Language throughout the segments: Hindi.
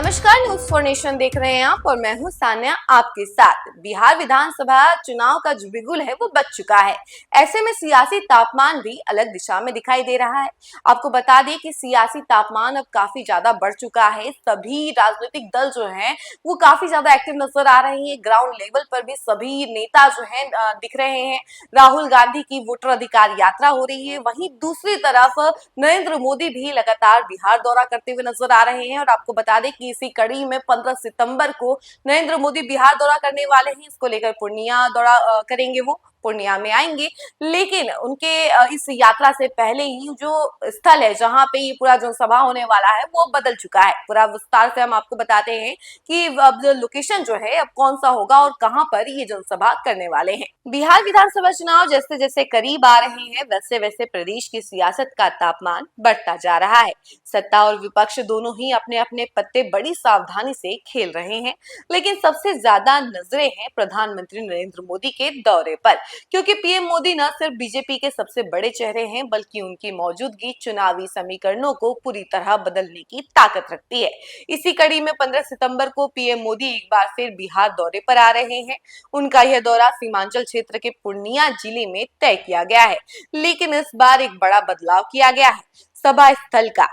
नमस्कार, न्यूज फॉर नेशन देख रहे हैं आप और मैं हूं सान्या आपके साथ। बिहार विधानसभा चुनाव का जो बिगुल है वो बज चुका है। ऐसे में सियासी तापमान भी अलग दिशा में दिखाई दे रहा है। आपको बता दें कि सियासी तापमान अब काफी ज्यादा बढ़ चुका है। सभी राजनीतिक दल जो हैं वो काफी ज्यादा एक्टिव नजर आ रहे हैं। ग्राउंड लेवल पर भी सभी नेता जो है दिख रहे हैं। राहुल गांधी की वोटर अधिकार यात्रा हो रही है, वहीं दूसरी तरफ नरेंद्र मोदी भी लगातार बिहार दौरा करते हुए नजर आ रहे हैं। और आपको बता दें कि इसी कड़ी में 15 सितंबर को नरेंद्र मोदी बिहार दौरा करने वाले हैं। इसको लेकर पूर्णिया दौरा करेंगे, वो पूर्णिया में आएंगे। लेकिन उनके इस यात्रा से पहले ही जो स्थल है जहां पे ये पूरा जनसभा होने वाला है वो बदल चुका है। पूरा विस्तार से हम आपको बताते हैं कि अब लोकेशन जो है अब कौन सा होगा और कहां पर ये जनसभा करने वाले हैं। बिहार विधानसभा चुनाव जैसे जैसे करीब आ रहे हैं वैसे वैसे प्रदेश की सियासत का तापमान बढ़ता जा रहा है। सत्ता और विपक्ष दोनों ही अपने अपने पत्ते बड़ी सावधानी से खेल रहे हैं। लेकिन सबसे ज्यादा नजरें हैं प्रधानमंत्री नरेंद्र मोदी के दौरे पर, क्योंकि पीएम मोदी न सिर्फ बीजेपी के सबसे बड़े चेहरे हैं बल्कि उनकी मौजूदगी चुनावी समीकरणों को पूरी तरह बदलने की ताकत रखती है। इसी कड़ी में 15 सितंबर को पीएम मोदी एक बार फिर बिहार दौरे पर आ रहे हैं। उनका यह दौरा सीमांचल क्षेत्र के पूर्णिया जिले में तय किया गया है। लेकिन इस बार एक बड़ा बदलाव किया गया है सभा स्थल का।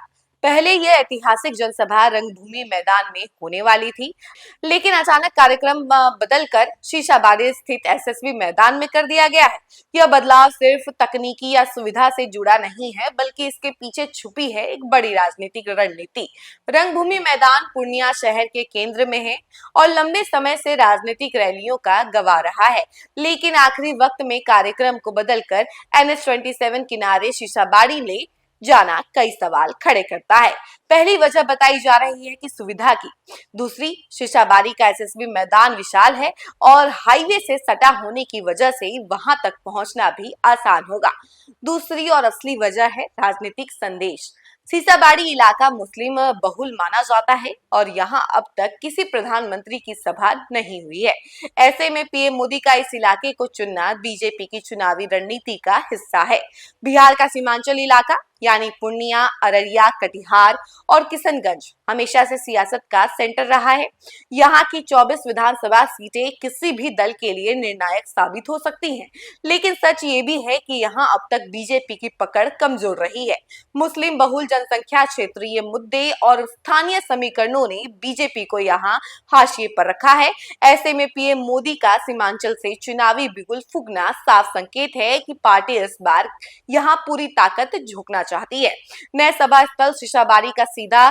पहले यह ऐतिहासिक जनसभा रंगभूमि मैदान में होने वाली थी, लेकिन अचानक कार्यक्रम बदलकर शीशाबादी स्थित एसएसबी मैदान में कर दिया गया है। यह बदलाव सिर्फ तकनीकी या सुविधा से जुड़ा नहीं है बल्कि इसके पीछे छुपी है एक बड़ी राजनीतिक रणनीति। रंगभूमि मैदान पूर्णिया शहर के केंद्र में है और लंबे समय से राजनीतिक रैलियों का गवाह रहा है। लेकिन आखिरी वक्त में कार्यक्रम को बदलकर NH-27 किनारे शीशाबाड़ी ले जाना कई सवाल खड़े करता है। पहली वजह बताई जा रही है कि सुविधा की। दूसरी, शीशाबाड़ी का एसएसबी मैदान विशाल है और हाईवे से सटा होने की वजह से वहां तक पहुंचना भी आसान होगा। दूसरी और असली वजह है राजनीतिक संदेश। सीसाबाड़ी इलाका मुस्लिम बहुल माना जाता है और यहाँ अब तक किसी प्रधानमंत्री की सभा नहीं हुई है। ऐसे में पीएम मोदी का इस इलाके को चुनना बीजेपी की चुनावी रणनीति का हिस्सा है। बिहार का सीमांचल इलाका यानी पूर्णिया, अररिया, कटिहार और किशनगंज हमेशा से सियासत का सेंटर रहा है। यहाँ की 24 विधानसभा सीटें किसी भी दल के लिए निर्णायक साबित हो सकती हैं। लेकिन सच ये भी है कि यहाँ अब तक बीजेपी की पकड़ कमजोर रही है। मुस्लिम बहुल जनसंख्या, क्षेत्रीय मुद्दे और स्थानीय समीकरणों ने बीजेपी को यहाँ हाशिए पर रखा है। ऐसे में पीएम मोदी का सीमांचल से चुनावी बिगुल फूंकना साफ संकेत है कि पार्टी इस बार यहाँ पूरी ताकत झोंकना चाहती है। नए सभा स्थल शीशाबाड़ी का सीधा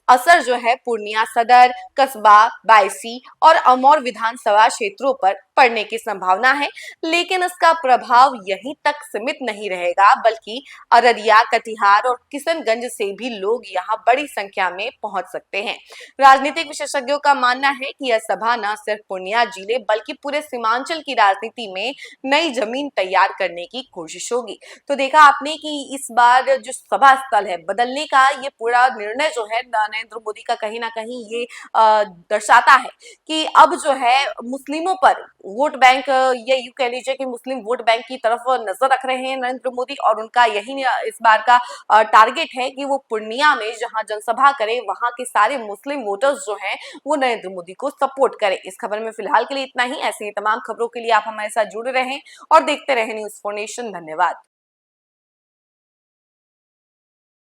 असर जो है पूर्णिया सदर, कस्बा, बायसी और अमौर विधानसभा क्षेत्रों पर पड़ने की संभावना है। लेकिन इसका प्रभाव यहीं तक सीमित नहीं रहेगा बल्कि अररिया, कटिहार और किशनगंज से भी लोग यहाँ बड़ी संख्या में पहुंच सकते हैं। राजनीतिक विशेषज्ञों का मानना है कि यह सभा न सिर्फ पूर्णिया जिले बल्कि पूरे सीमांचल की राजनीति में नई जमीन तैयार करने की कोशिश होगी। तो देखा आपने कि इस बार जो सभा स्थल है बदलने का ये पूरा निर्णय जो है नरेंद्र मोदी का कहीं ना कहीं ये दर्शाता है कि अब जो है मुस्लिमों पर वोट बैंक, ये यूं कह लीजिए कि मुस्लिम वोट बैंक की तरफ नजर रख रहे हैं नरेंद्र मोदी। और उनका यही इस बार का टारगेट है कि वो पूर्णिया में जहां जनसभा करे वहां के सारे मुस्लिम वोटर्स जो हैं वो नरेंद्र मोदी को सपोर्ट करें। इस खबर में फिलहाल के लिए इतना ही। ऐसी ही तमाम खबरों के लिए आप हमारे साथ जुड़े रहें और देखते रहें न्यूज फॉर नेशन। धन्यवाद।